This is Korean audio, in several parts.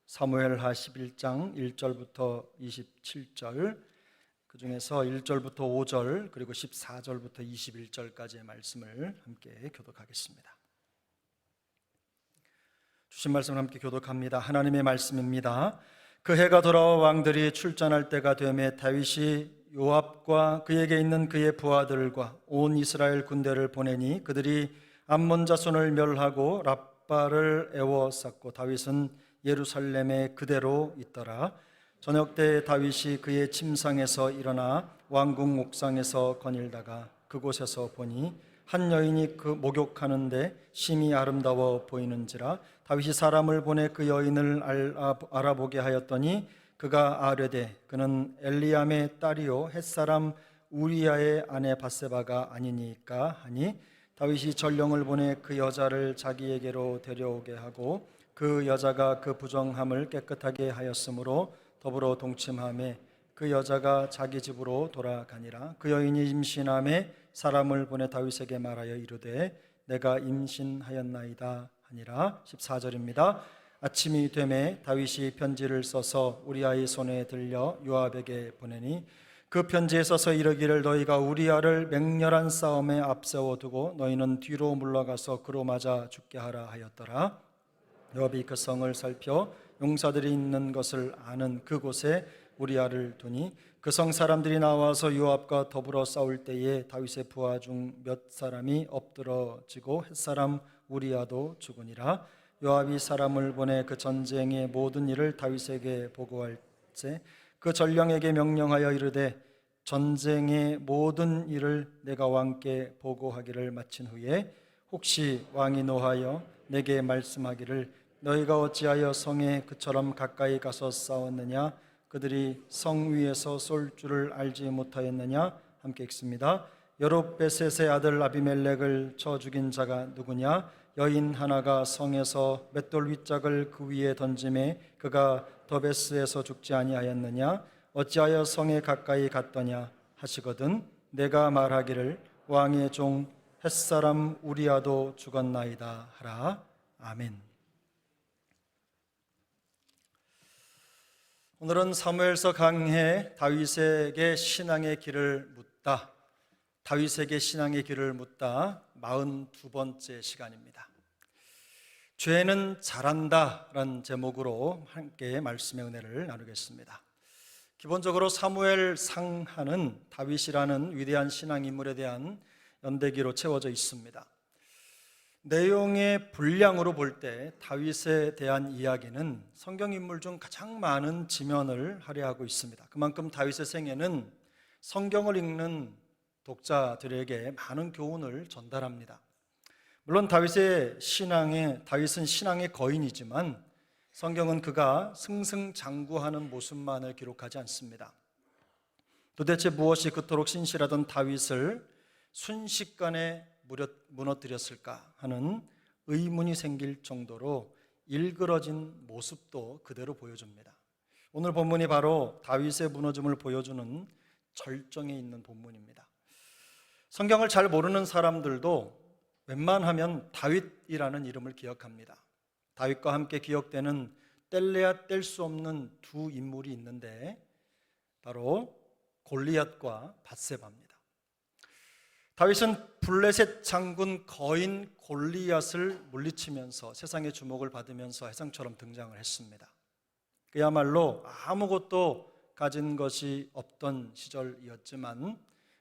사무엘하 11장 1절부터 27절, 그 중에서 1절부터 5절 그리고 14절부터 21절까지의 말씀을 함께 교독하겠습니다. 주신 말씀을 함께 교독합니다. 하나님의 말씀입니다. 그 해가 돌아와 왕들이 출전할 때가 되매 다윗이 요압과 그에게 있는 그의 부하들과 온 이스라엘 군대를 보내니 그들이 암몬 자손을 멸하고 랍바를 에워쌌고 다윗은 예루살렘에 그대로 있더라. 저녁 때 다윗이 그의 침상에서 일어나 왕궁 옥상에서 거닐다가 그곳에서 보니 한 여인이 그 목욕하는데 심히 아름다워 보이는지라. 다윗이 사람을 보내 그 여인을 알아보게 하였더니 그가 아뢰되 그는 엘리암의 딸이요 햇사람 우리아의 아내 밧세바가 아니니까 하니, 다윗이 전령을 보내 그 여자를 자기에게로 데려오게 하고 그 여자가 그 부정함을 깨끗하게 하였으므로 더불어 동침하매 그 여자가 자기 집으로 돌아가니라. 그 여인이 임신함에 사람을 보내 다윗에게 말하여 이르되 내가 임신하였나이다 하니라. 14절입니다. 아침이 되매 다윗이 편지를 써서 우리아의 손에 들려 요압에게 보내니 그 편지에 써서 이르기를 너희가 우리아를 맹렬한 싸움에 앞세워 두고 너희는 뒤로 물러가서 그로 맞아 죽게 하라 하였더라. 요압이 그 성을 살펴 용사들이 있는 것을 아는 그곳에 우리아를 두니 그 성 사람들이 나와서 요압과 더불어 싸울 때에 다윗의 부하 중 몇 사람이 엎드러지고 햇사람 우리아도 죽으니라. 요압이 사람을 보내 그 전쟁의 모든 일을 다윗에게 보고할 때 그 전령에게 명령하여 이르되 전쟁의 모든 일을 내가 왕께 보고하기를 마친 후에 혹시 왕이 노하여 내게 말씀하기를 너희가 어찌하여 성에 그처럼 가까이 가서 싸웠느냐? 그들이 성 위에서 쏠 줄을 알지 못하였느냐? 함께 읽습니다. 여룹베셋의 아들 아비멜렉을 쳐 죽인 자가 누구냐? 여인 하나가 성에서 맷돌 윗짝을 그 위에 던짐에 그가 더베스에서 죽지 아니하였느냐? 어찌하여 성에 가까이 갔더냐 하시거든 내가 말하기를 왕의 종 햇사람 우리아도 죽었나이다 하라. 아멘. 오늘은 사무엘서 강해 다윗에게 신앙의 길을 묻다, 다윗에게 신앙의 길을 묻다 42번째 시간입니다. 죄는 잘한다 라는 제목으로 함께 말씀의 은혜를 나누겠습니다. 기본적으로 사무엘 상하는 다윗이라는 위대한 신앙인물에 대한 연대기로 채워져 있습니다. 내용의 분량으로 볼 때 다윗에 대한 이야기는 성경인물 중 가장 많은 지면을 할애하고 있습니다. 그만큼 다윗의 생애는 성경을 읽는 독자들에게 많은 교훈을 전달합니다. 물론 다윗은 신앙의 거인이지만 성경은 그가 승승장구하는 모습만을 기록하지 않습니다. 도대체 무엇이 그토록 신실하던 다윗을 순식간에 무너뜨렸을까 하는 의문이 생길 정도로 일그러진 모습도 그대로 보여줍니다. 오늘 본문이 바로 다윗의 무너짐을 보여주는 절정에 있는 본문입니다. 성경을 잘 모르는 사람들도 웬만하면 다윗이라는 이름을 기억합니다. 다윗과 함께 기억되는 뗄래야 뗄 수 없는 두 인물이 있는데 바로 골리앗과 밧세바입니다. 다윗은 블레셋 장군 거인 골리앗을 물리치면서 세상의 주목을 받으면서 혜성처럼 등장을 했습니다. 그야말로 아무것도 가진 것이 없던 시절이었지만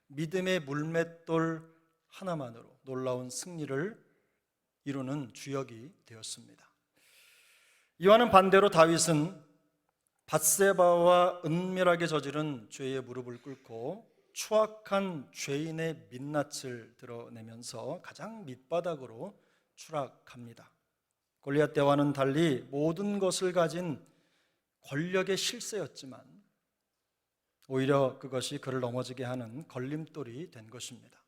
믿음의 물맷돌 하나만으로 놀라운 승리를 이루는 주역이 되었습니다. 이와는 반대로 다윗은 밧세바와 은밀하게 저지른 죄의 무릎을 꿇고 추악한 죄인의 민낯을 드러내면서 가장 밑바닥으로 추락합니다. 골리앗 때와는 달리 모든 것을 가진 권력의 실세였지만 오히려 그것이 그를 넘어지게 하는 걸림돌이 된 것입니다.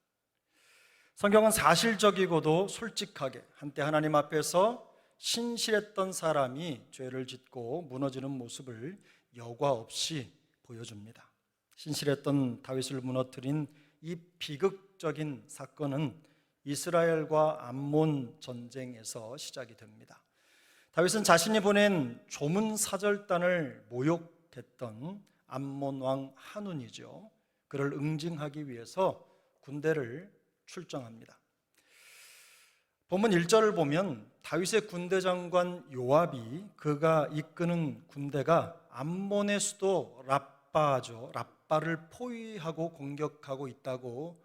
성경은 사실적이고도 솔직하게 한때 하나님 앞에서 신실했던 사람이 죄를 짓고 무너지는 모습을 여과 없이 보여줍니다. 신실했던 다윗을 무너뜨린 이 비극적인 사건은 이스라엘과 암몬 전쟁에서 시작이 됩니다. 다윗은 자신이 보낸 조문 사절단을 모욕했던 암몬 왕 한운이죠. 그를 응징하기 위해서 군대를 출정합니다. 본문 1절을 보면 다윗의 군대 장관 요압이 그가 이끄는 군대가 암몬의 수도 랍바죠. 랍바를 포위하고 공격하고 있다고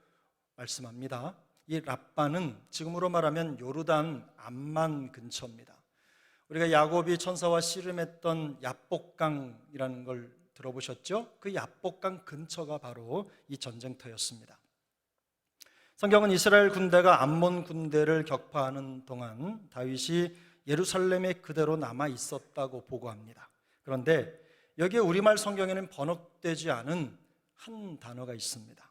말씀합니다. 이 랍바는 지금으로 말하면 요르단 암만 근처입니다. 우리가 야곱이 천사와 씨름했던 야복강이라는 걸 들어보셨죠? 그 야복강 근처가 바로 이 전쟁터였습니다. 성경은 이스라엘 군대가 암몬 군대를 격파하는 동안 다윗이 예루살렘에 그대로 남아 있었다고 보고합니다. 그런데 여기에 우리말 성경에는 번역되지 않은 한 단어가 있습니다.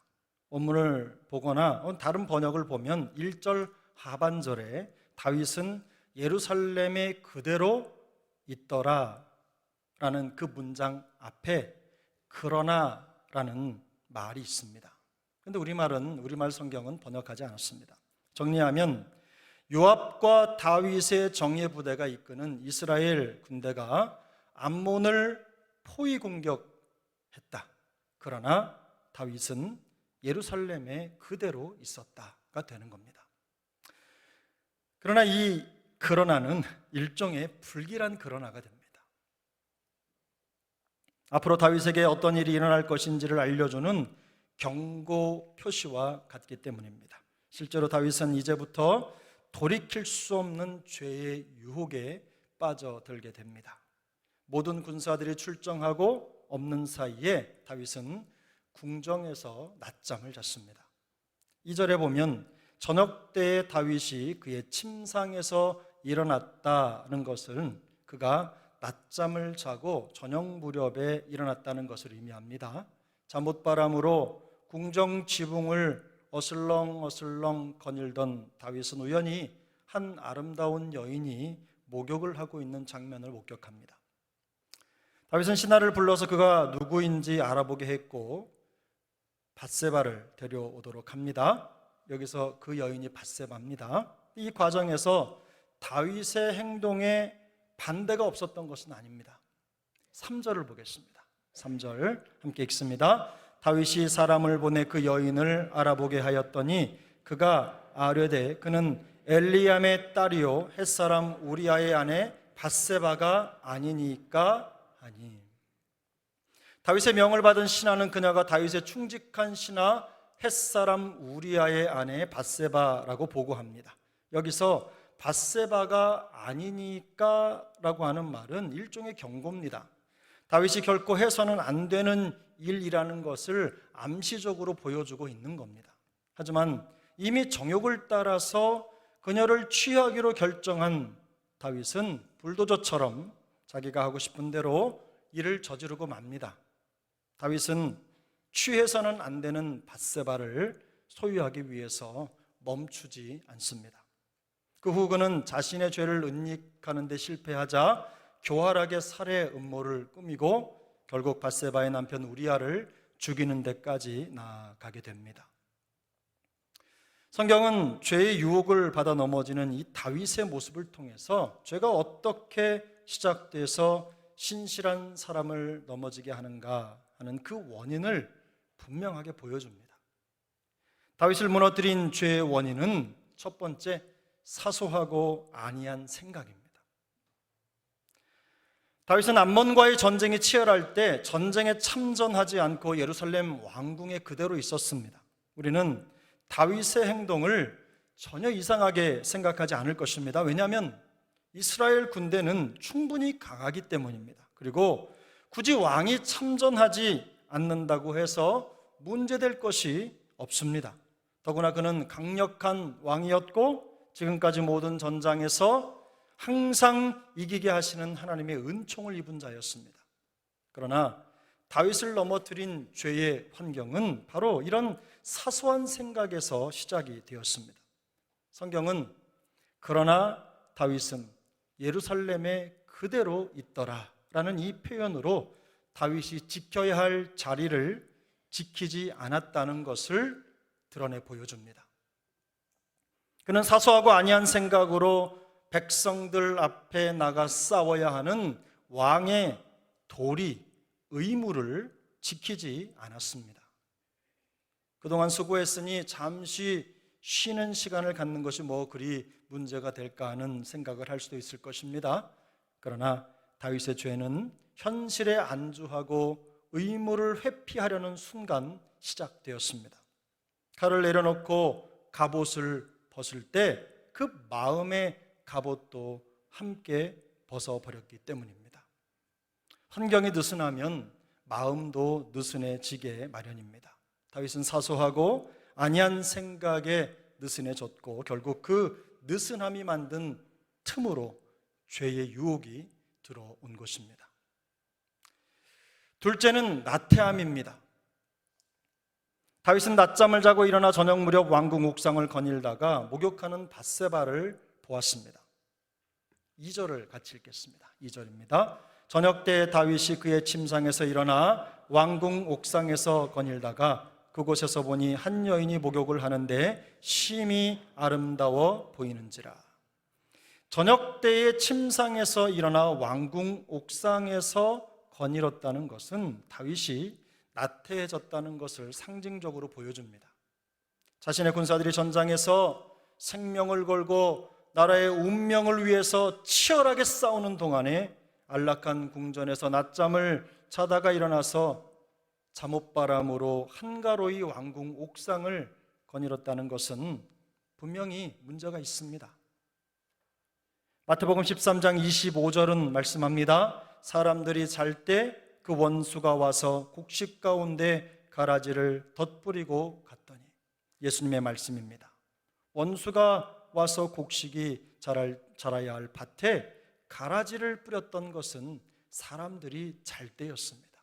원문을 보거나 다른 번역을 보면 1절 하반절에 다윗은 예루살렘에 그대로 있더라 라는 그 문장 앞에 그러나 라는 말이 있습니다. 그런데 우리말 성경은 번역하지 않았습니다. 정리하면 요압과 다윗의 정예 부대가 이끄는 이스라엘 군대가 암몬을 포위 공격했다. 그러나 다윗은 예루살렘에 그대로 있었다가 되는 겁니다. 그러나 이 그러나는 일종의 불길한 그러나가 됩니다. 앞으로 다윗에게 어떤 일이 일어날 것인지를 알려주는 경고 표시와 같기 때문입니다. 실제로 다윗은 이제부터 돌이킬 수 없는 죄의 유혹에 빠져들게 됩니다. 모든 군사들이 출정하고 없는 사이에 다윗은 궁정에서 낮잠을 잤습니다. 2절에 보면 저녁 때에 다윗이 그의 침상에서 일어났다는 것은 그가 낮잠을 자고 저녁 무렵에 일어났다는 것을 의미합니다. 잠옷바람으로 궁정 지붕을 어슬렁어슬렁 거닐던 다윗은 우연히 한 아름다운 여인이 목욕을 하고 있는 장면을 목격합니다. 다윗은 신하를 불러서 그가 누구인지 알아보게 했고 밧세바를 데려오도록 합니다. 여기서 그 여인이 밧세바입니다. 이 과정에서 다윗의 행동에 반대가 없었던 것은 아닙니다. 3절을 보겠습니다. 3절 함께 읽습니다. 다윗이 사람을 보내 그 여인을 알아보게 하였더니 그가 아뢰되 그는 엘리암의 딸이요 햇사람 우리아의 아내 밧세바가 아니니까 하니. 다윗의 명을 받은 신하는 그녀가 다윗의 충직한 신하 햇사람 우리아의 아내 밧세바라고 보고합니다. 여기서 밧세바가 아니니까 라고 하는 말은 일종의 경고입니다. 다윗이 결코 해서는 안 되는 일이라는 것을 암시적으로 보여주고 있는 겁니다. 하지만 이미 정욕을 따라서 그녀를 취하기로 결정한 다윗은 불도저처럼 자기가 하고 싶은 대로 일을 저지르고 맙니다. 다윗은 취해서는 안 되는 밧세바를 소유하기 위해서 멈추지 않습니다. 그 후 그는 자신의 죄를 은닉하는 데 실패하자 교활하게 살해 음모를 꾸미고 결국 밧세바의 남편 우리아를 죽이는 데까지 나아가게 됩니다. 성경은 죄의 유혹을 받아 넘어지는 이 다윗의 모습을 통해서 죄가 어떻게 시작돼서 신실한 사람을 넘어지게 하는가 하는 그 원인을 분명하게 보여줍니다. 다윗을 무너뜨린 죄의 원인은 첫 번째, 사소하고 안이한 생각입니다. 다윗은 암몬과의 전쟁이 치열할 때 전쟁에 참전하지 않고 예루살렘 왕궁에 그대로 있었습니다. 우리는 다윗의 행동을 전혀 이상하게 생각하지 않을 것입니다. 왜냐하면 이스라엘 군대는 충분히 강하기 때문입니다. 그리고 굳이 왕이 참전하지 않는다고 해서 문제될 것이 없습니다. 더구나 그는 강력한 왕이었고 지금까지 모든 전장에서 항상 이기게 하시는 하나님의 은총을 입은 자였습니다. 그러나 다윗을 넘어뜨린 죄의 환경은 바로 이런 사소한 생각에서 시작이 되었습니다. 성경은 그러나 다윗은 예루살렘에 그대로 있더라 라는 이 표현으로 다윗이 지켜야 할 자리를 지키지 않았다는 것을 드러내 보여줍니다. 그는 사소하고 아니한 생각으로 백성들 앞에 나가 싸워야 하는 왕의 도리, 의무를 지키지 않았습니다. 그동안 수고했으니 잠시 쉬는 시간을 갖는 것이 뭐 그리 문제가 될까 하는 생각을 할 수도 있을 것입니다. 그러나 다윗의 죄는 현실에 안주하고 의무를 회피하려는 순간 시작되었습니다. 칼을 내려놓고 갑옷을 벗을 때 그 마음의 갑옷도 함께 벗어버렸기 때문입니다. 환경이 느슨하면 마음도 느슨해지게 마련입니다. 다윗은 사소하고 안이한 생각에 느슨해졌고 결국 그 느슨함이 만든 틈으로 죄의 유혹이 들어온 것입니다. 둘째는 나태함입니다. 다윗은 낮잠을 자고 일어나 저녁 무렵 왕궁 옥상을 거닐다가 목욕하는 밧세바를 보았습니다. 2절을 같이 읽겠습니다. 2절입니다. 저녁 때 다윗이 그의 침상에서 일어나 왕궁 옥상에서 거닐다가 그곳에서 보니 한 여인이 목욕을 하는데 심히 아름다워 보이는지라. 저녁 때의 침상에서 일어나 왕궁 옥상에서 거닐었다는 것은 다윗이 나태해졌다는 것을 상징적으로 보여줍니다. 자신의 군사들이 전장에서 생명을 걸고 나라의 운명을 위해서 치열하게 싸우는 동안에 안락한 궁전에서 낮잠을 자다가 일어나서 잠옷바람으로 한가로이 왕궁 옥상을 거닐었다는 것은 분명히 문제가 있습니다. 마태복음 13장 25절은 말씀합니다. 사람들이 잘 때 그 원수가 와서 곡식 가운데 가라지를 덧뿌리고 갔더니, 예수님의 말씀입니다. 원수가 와서 곡식이 자라야 할 밭에 가라지를 뿌렸던 것은 사람들이 잘 때였습니다.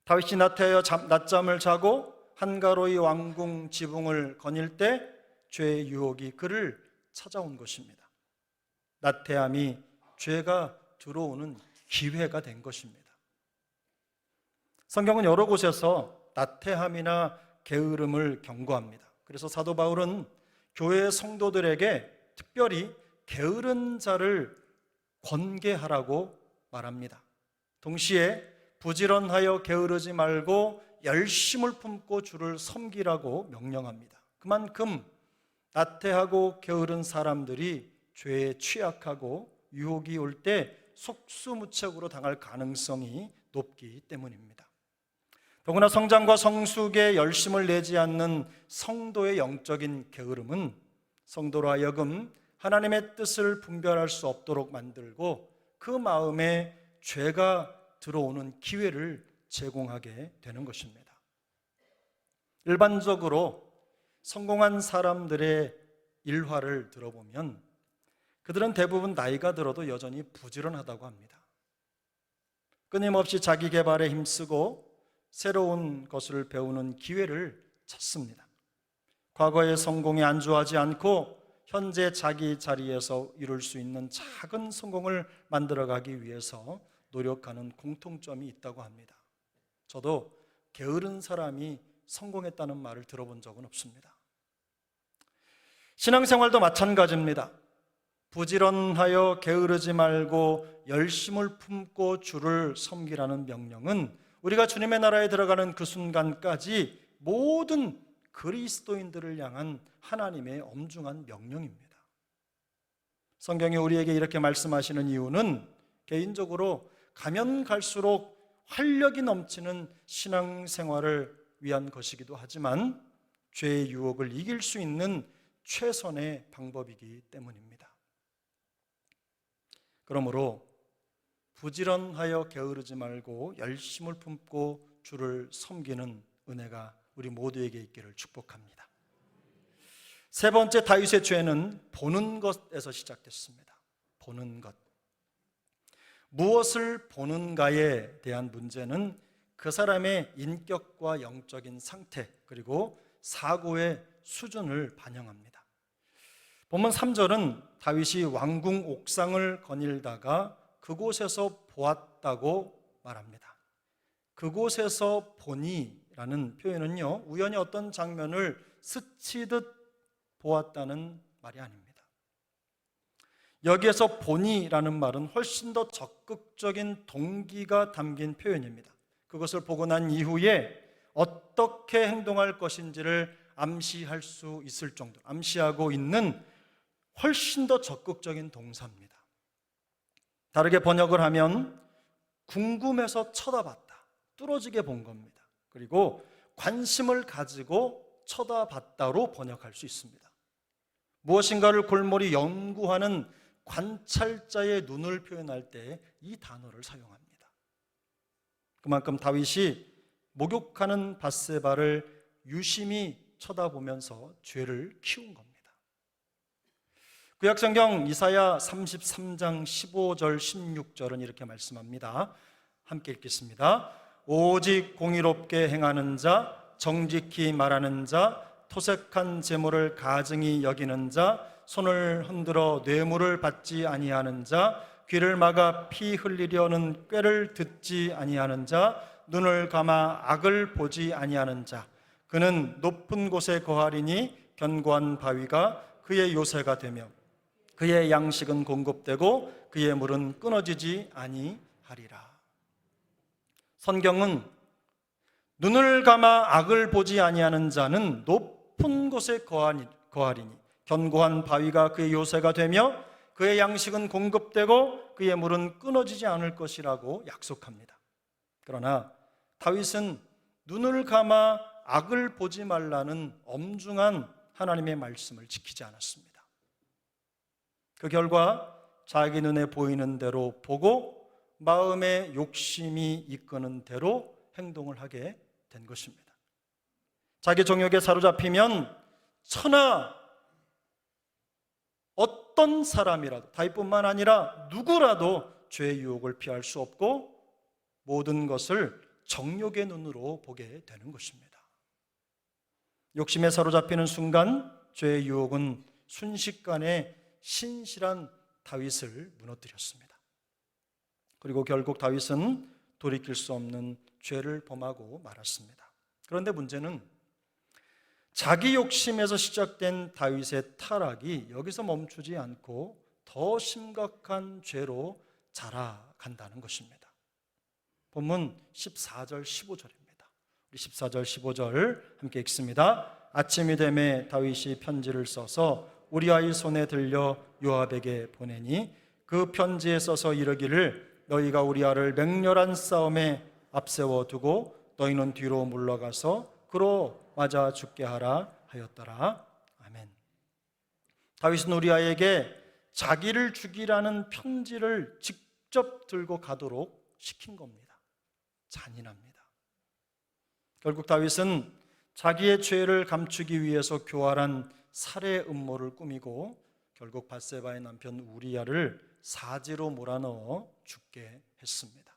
다윗이 나태하여 낮잠을 자고 한가로이 왕궁 지붕을 거닐 때 죄의 유혹이 그를 찾아온 것입니다. 나태함이 죄가 들어오는 기회가 된 것입니다. 성경은 여러 곳에서 나태함이나 게으름을 경고합니다. 그래서 사도 바울은 교회 성도들에게 특별히 게으른 자를 권계하라고 말합니다. 동시에 부지런하여 게으르지 말고 열심을 품고 주를 섬기라고 명령합니다. 그만큼 나태하고 게으른 사람들이 죄에 취약하고 유혹이 올 때 속수무책으로 당할 가능성이 높기 때문입니다. 더구나 성장과 성숙에 열심을 내지 않는 성도의 영적인 게으름은 성도로 하여금 하나님의 뜻을 분별할 수 없도록 만들고 그 마음에 죄가 들어오는 기회를 제공하게 되는 것입니다. 일반적으로 성공한 사람들의 일화를 들어보면 그들은 대부분 나이가 들어도 여전히 부지런하다고 합니다. 끊임없이 자기 개발에 힘쓰고 새로운 것을 배우는 기회를 찾습니다. 과거의 성공에 안주하지 않고 현재 자기 자리에서 이룰 수 있는 작은 성공을 만들어가기 위해서 노력하는 공통점이 있다고 합니다. 저도 게으른 사람이 성공했다는 말을 들어본 적은 없습니다. 신앙생활도 마찬가지입니다. 부지런하여 게으르지 말고 열심을 품고 주를 섬기라는 명령은 우리가 주님의 나라에 들어가는 그 순간까지 모든 그리스도인들을 향한 하나님의 엄중한 명령입니다. 성경이 우리에게 이렇게 말씀하시는 이유는 개인적으로 가면 갈수록 활력이 넘치는 신앙생활을 위한 것이기도 하지만 죄의 유혹을 이길 수 있는 최선의 방법이기 때문입니다. 그러므로 부지런하여 게으르지 말고 열심을 품고 주를 섬기는 은혜가 우리 모두에게 있기를 축복합니다. 세 번째 다윗의 죄는 보는 것에서 시작됐습니다. 보는 것. 무엇을 보는가에 대한 문제는 그 사람의 인격과 영적인 상태 그리고 사고의 수준을 반영합니다. 본문 3절은 다윗이 왕궁 옥상을 거닐다가 그곳에서 보았다고 말합니다. 그곳에서 보니라는 표현은요, 우연히 어떤 장면을 스치듯 보았다는 말이 아닙니다. 여기에서 본이라는 말은 훨씬 더 적극적인 동기가 담긴 표현입니다. 그것을 보고 난 이후에 어떻게 행동할 것인지를 암시할 수 있을 정도, 암시하고 있는 훨씬 더 적극적인 동사입니다. 다르게 번역을 하면 궁금해서 쳐다봤다, 뚫어지게 본 겁니다. 그리고 관심을 가지고 쳐다봤다로 번역할 수 있습니다. 무엇인가를 골몰이 연구하는 관찰자의 눈을 표현할 때 이 단어를 사용합니다. 그만큼 다윗이 목욕하는 밧세바를 유심히 쳐다보면서 죄를 키운 겁니다. 구약성경 이사야 33장 15절 16절은 이렇게 말씀합니다. 함께 읽겠습니다. 오직 공의롭게 행하는 자, 정직히 말하는 자, 토색한 재물을 가증히 여기는 자, 손을 흔들어 뇌물을 받지 아니하는 자, 귀를 막아 피 흘리려는 꾀를 듣지 아니하는 자, 눈을 감아 악을 보지 아니하는 자, 그는 높은 곳에 거하리니 견고한 바위가 그의 요새가 되며 그의 양식은 공급되고 그의 물은 끊어지지 아니하리라. 성경은 눈을 감아 악을 보지 아니하는 자는 높은 곳에 거하리니 견고한 바위가 그의 요새가 되며 그의 양식은 공급되고 그의 물은 끊어지지 않을 것이라고 약속합니다. 그러나 다윗은 눈을 감아 악을 보지 말라는 엄중한 하나님의 말씀을 지키지 않았습니다. 그 결과 자기 눈에 보이는 대로 보고 마음의 욕심이 이끄는 대로 행동을 하게 된 것입니다. 자기 정욕에 사로잡히면 천하 어떤 사람이라도, 다윗뿐만 아니라 누구라도 죄의 유혹을 피할 수 없고 모든 것을 정욕의 눈으로 보게 되는 것입니다. 욕심에 사로잡히는 순간 죄의 유혹은 순식간에 신실한 다윗을 무너뜨렸습니다. 그리고 결국 다윗은 돌이킬 수 없는 죄를 범하고 말았습니다. 그런데 문제는 자기 욕심에서 시작된 다윗의 타락이 여기서 멈추지 않고 더 심각한 죄로 자라간다는 것입니다. 본문 14절 15절입니다. 우리 14절 15절 함께 읽습니다. 아침이 되매 다윗이 편지를 써서 우리아의 손에 들려 요압에게 보내니 그 편지에 써서 이르기를 너희가 우리아를 맹렬한 싸움에 앞세워 두고 너희는 뒤로 물러가서 그로 맞아 죽게 하라 하였더라. 아멘. 다윗은 우리아에게 자기를 죽이라는 편지를 직접 들고 가도록 시킨 겁니다. 잔인합니다. 결국 다윗은 자기의 죄를 감추기 위해서 교활한 살해 음모를 꾸미고 결국 밧세바의 남편 우리아를 사지로 몰아넣어 죽게 했습니다.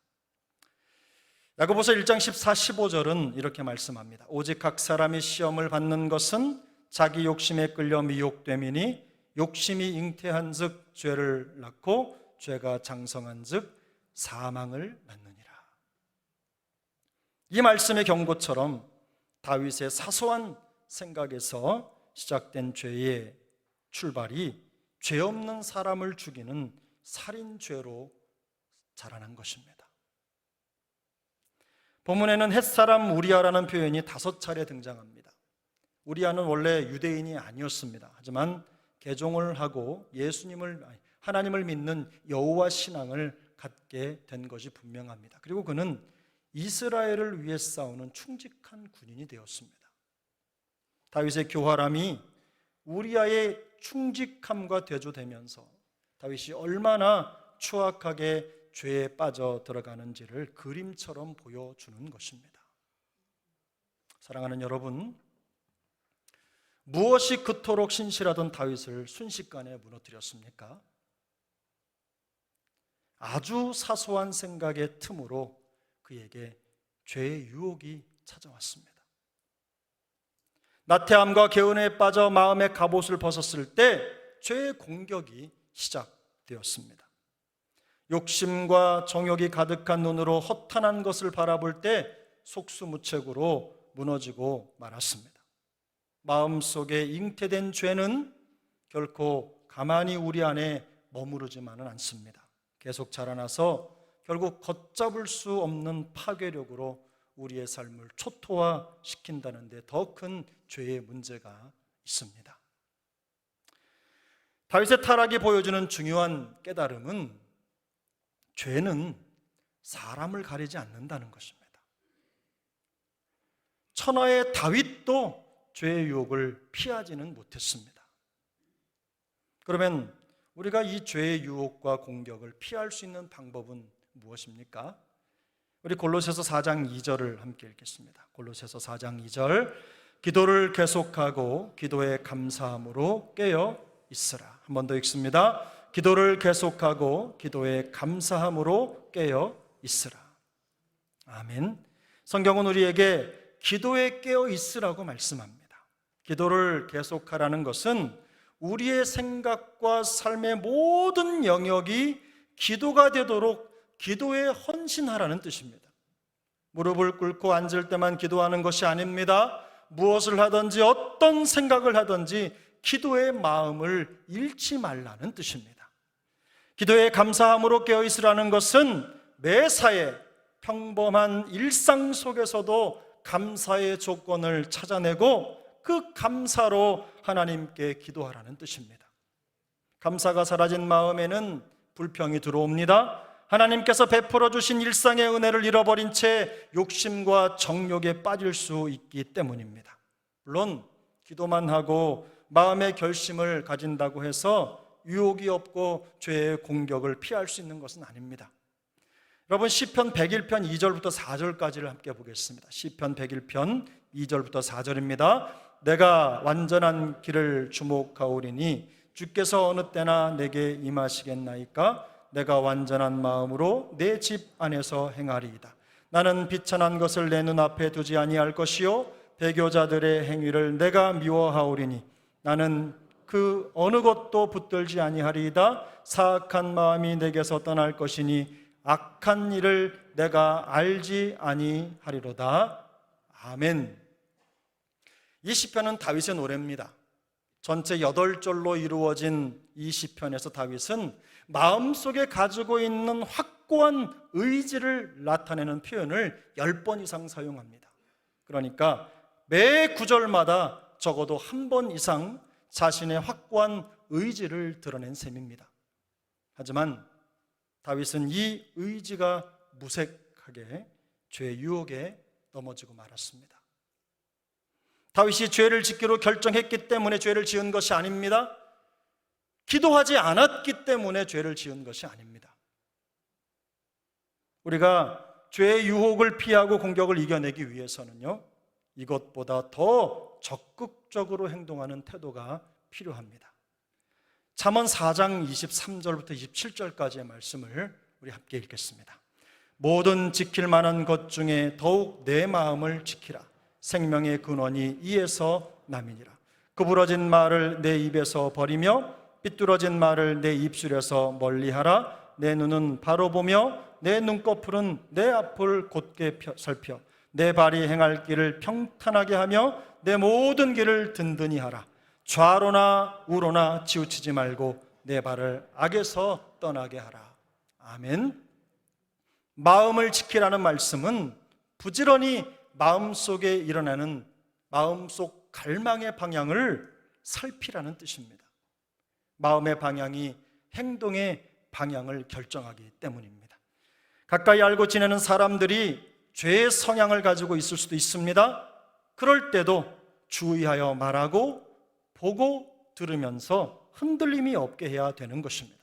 야고보서 1장 14, 15절은 이렇게 말씀합니다. 오직 각 사람이 시험을 받는 것은 자기 욕심에 끌려 미혹됨이니 욕심이 잉태한 즉 죄를 낳고 죄가 장성한 즉 사망을 낳느니라. 이 말씀의 경고처럼 다윗의 사소한 생각에서 시작된 죄의 출발이 죄 없는 사람을 죽이는 살인죄로 자라난 것입니다. 본문에는 햇사람 우리아라는 표현이 5차례 등장합니다. 우리아는 원래 유대인이 아니었습니다. 하지만 개종을 하고 하나님을 믿는 여호와 신앙을 갖게 된 것이 분명합니다. 그리고 그는 이스라엘을 위해 싸우는 충직한 군인이 되었습니다. 다윗의 교활함이 우리아의 충직함과 대조되면서 다윗이 얼마나 추악하게 죄에 빠져 들어가는지를 그림처럼 보여주는 것입니다. 사랑하는 여러분, 무엇이 그토록 신실하던 다윗을 순식간에 무너뜨렸습니까? 아주 사소한 생각의 틈으로 그에게 죄의 유혹이 찾아왔습니다. 나태함과 개운에 빠져 마음의 갑옷을 벗었을 때 죄의 공격이 시작되었습니다. 욕심과 정욕이 가득한 눈으로 허탄한 것을 바라볼 때 속수무책으로 무너지고 말았습니다. 마음속에 잉태된 죄는 결코 가만히 우리 안에 머무르지만은 않습니다. 계속 자라나서 결국 걷잡을 수 없는 파괴력으로 우리의 삶을 초토화시킨다는 데 더 큰 죄의 문제가 있습니다. 다윗의 타락이 보여주는 중요한 깨달음은 죄는 사람을 가리지 않는다는 것입니다. 천하의 다윗도 죄의 유혹을 피하지는 못했습니다. 그러면 우리가 이 죄의 유혹과 공격을 피할 수 있는 방법은 무엇입니까? 우리 골로새서 4장 2절을 함께 읽겠습니다. 골로새서 4장 2절, 기도를 계속하고 기도에 감사함으로 깨어 있으라. 한 번 더 읽습니다. 기도를 계속하고 기도에 감사함으로 깨어 있으라. 아멘. 성경은 우리에게 기도에 깨어 있으라고 말씀합니다. 기도를 계속하라는 것은 우리의 생각과 삶의 모든 영역이 기도가 되도록 기도에 헌신하라는 뜻입니다. 무릎을 꿇고 앉을 때만 기도하는 것이 아닙니다. 무엇을 하든지 어떤 생각을 하든지 기도의 마음을 잃지 말라는 뜻입니다. 기도에 감사함으로 깨어있으라는 것은 매사에 평범한 일상 속에서도 감사의 조건을 찾아내고 그 감사로 하나님께 기도하라는 뜻입니다. 감사가 사라진 마음에는 불평이 들어옵니다. 하나님께서 베풀어 주신 일상의 은혜를 잃어버린 채 욕심과 정욕에 빠질 수 있기 때문입니다. 물론 기도만 하고 마음의 결심을 가진다고 해서 유혹이 없고 죄의 공격을 피할 수 있는 것은 아닙니다. 여러분, 시편 101편 2절부터 4절까지를 함께 보겠습니다. 시편 101편 2절부터 4절입니다. 내가 완전한 길을 주목하오리니 주께서 어느 때나 내게 임하시겠나이까? 내가 완전한 마음으로 내 집 안에서 행하리이다. 나는 비천한 것을 내 눈앞에 두지 아니할 것이요 배교자들의 행위를 내가 미워하오리니 나는 그 어느 것도 붙들지 아니하리이다. 사악한 마음이 내게서 떠날 것이니 악한 일을 내가 알지 아니하리로다. 아멘. 이 시편은 다윗의 노래입니다. 전체 8절로 이루어진 이 시편에서 다윗은 마음속에 가지고 있는 확고한 의지를 나타내는 표현을 10번 이상 사용합니다. 그러니까 매 구절마다 적어도 한 번 이상 자신의 확고한 의지를 드러낸 셈입니다. 하지만 다윗은 이 의지가 무색하게 죄의 유혹에 넘어지고 말았습니다. 다윗이 죄를 짓기로 결정했기 때문에 죄를 지은 것이 아닙니다. 기도하지 않았기 때문에 죄를 지은 것이 아닙니다. 우리가 죄의 유혹을 피하고 공격을 이겨내기 위해서는요, 이것보다 더 적극적으로 행동하는 태도가 필요합니다. 잠언 4장 23절부터 27절까지의 말씀을 우리 함께 읽겠습니다. 모든 지킬 만한 것 중에 더욱 내 마음을 지키라. 생명의 근원이 이에서 남이니라. 구부러진 말을 내 입에서 버리며 삐뚤어진 말을 내 입술에서 멀리하라. 내 눈은 바로 보며 내 눈꺼풀은 내 앞을 곧게 살펴 내 발이 행할 길을 평탄하게 하며 내 모든 길을 든든히 하라. 좌로나 우로나 치우치지 말고 내 발을 악에서 떠나게 하라. 아멘. 마음을 지키라는 말씀은 부지런히 마음속에 일어나는 마음속 갈망의 방향을 살피라는 뜻입니다. 마음의 방향이 행동의 방향을 결정하기 때문입니다. 가까이 알고 지내는 사람들이 죄의 성향을 가지고 있을 수도 있습니다. 그럴 때도 주의하여 말하고 보고 들으면서 흔들림이 없게 해야 되는 것입니다.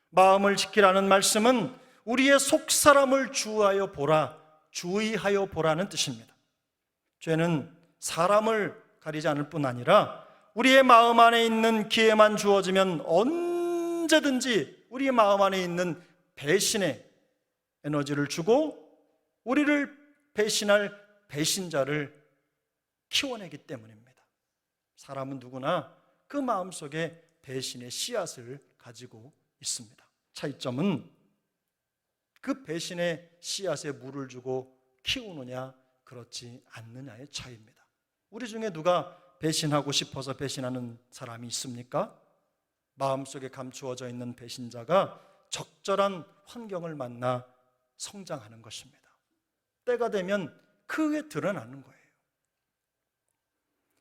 마음을 지키라는 말씀은 우리의 속사람을 주의하여 보라, 주의하여 보라는 뜻입니다. 죄는 사람을 가리지 않을 뿐 아니라 우리의 마음 안에 있는 기회만 주어지면 언제든지 우리의 마음 안에 있는 배신의 에너지를 주고 우리를 배신할 배신자를 키워내기 때문입니다. 사람은 누구나 그 마음속에 배신의 씨앗을 가지고 있습니다. 차이점은 그 배신의 씨앗에 물을 주고 키우느냐 그렇지 않느냐의 차이입니다. 우리 중에 누가 배신하고 싶어서 배신하는 사람이 있습니까? 마음속에 감추어져 있는 배신자가 적절한 환경을 만나 성장하는 것입니다. 때가 되면 크게 드러나는 거예요.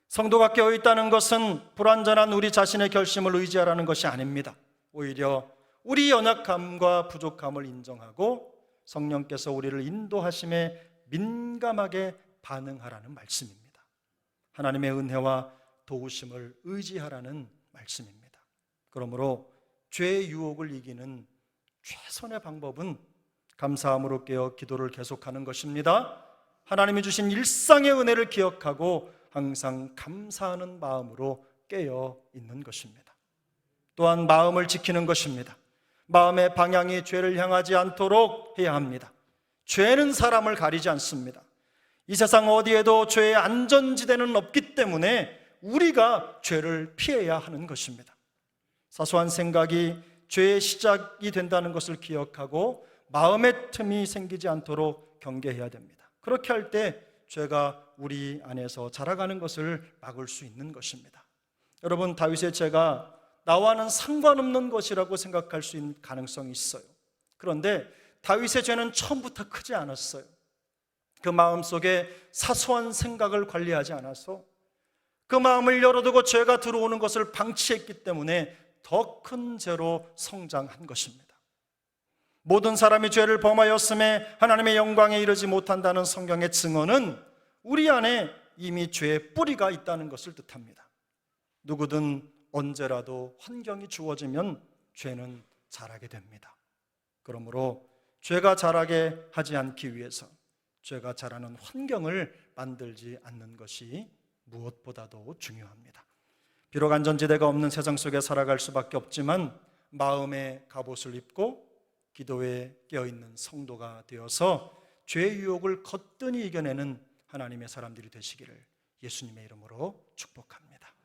성도가 깨어있다는 것은 불완전한 우리 자신의 결심을 의지하라는 것이 아닙니다. 오히려 우리 연약함과 부족함을 인정하고 성령께서 우리를 인도하심에 민감하게 반응하라는 말씀입니다. 하나님의 은혜와 도우심을 의지하라는 말씀입니다. 그러므로 죄의 유혹을 이기는 최선의 방법은 감사함으로 깨어 기도를 계속하는 것입니다. 하나님이 주신 일상의 은혜를 기억하고 항상 감사하는 마음으로 깨어 있는 것입니다. 또한 마음을 지키는 것입니다. 마음의 방향이 죄를 향하지 않도록 해야 합니다. 죄는 사람을 가리지 않습니다. 이 세상 어디에도 죄의 안전지대는 없기 때문에 우리가 죄를 피해야 하는 것입니다. 사소한 생각이 죄의 시작이 된다는 것을 기억하고 마음의 틈이 생기지 않도록 경계해야 됩니다. 그렇게 할 때 죄가 우리 안에서 자라가는 것을 막을 수 있는 것입니다. 여러분, 다윗의 죄가 나와는 상관없는 것이라고 생각할 수 있는 가능성이 있어요. 그런데 다윗의 죄는 처음부터 크지 않았어요. 그 마음속에 사소한 생각을 관리하지 않아서 그 마음을 열어두고 죄가 들어오는 것을 방치했기 때문에 더 큰 죄로 성장한 것입니다. 모든 사람이 죄를 범하였음에 하나님의 영광에 이르지 못한다는 성경의 증언은 우리 안에 이미 죄의 뿌리가 있다는 것을 뜻합니다. 누구든 언제라도 환경이 주어지면 죄는 자라게 됩니다. 그러므로 죄가 자라게 하지 않기 위해서 죄가 자라는 환경을 만들지 않는 것이 무엇보다도 중요합니다. 비록 안전지대가 없는 세상 속에 살아갈 수밖에 없지만 마음의 갑옷을 입고 기도에 깨어있는 성도가 되어서 죄의 유혹을 거뜬히 이겨내는 하나님의 사람들이 되시기를 예수님의 이름으로 축복합니다.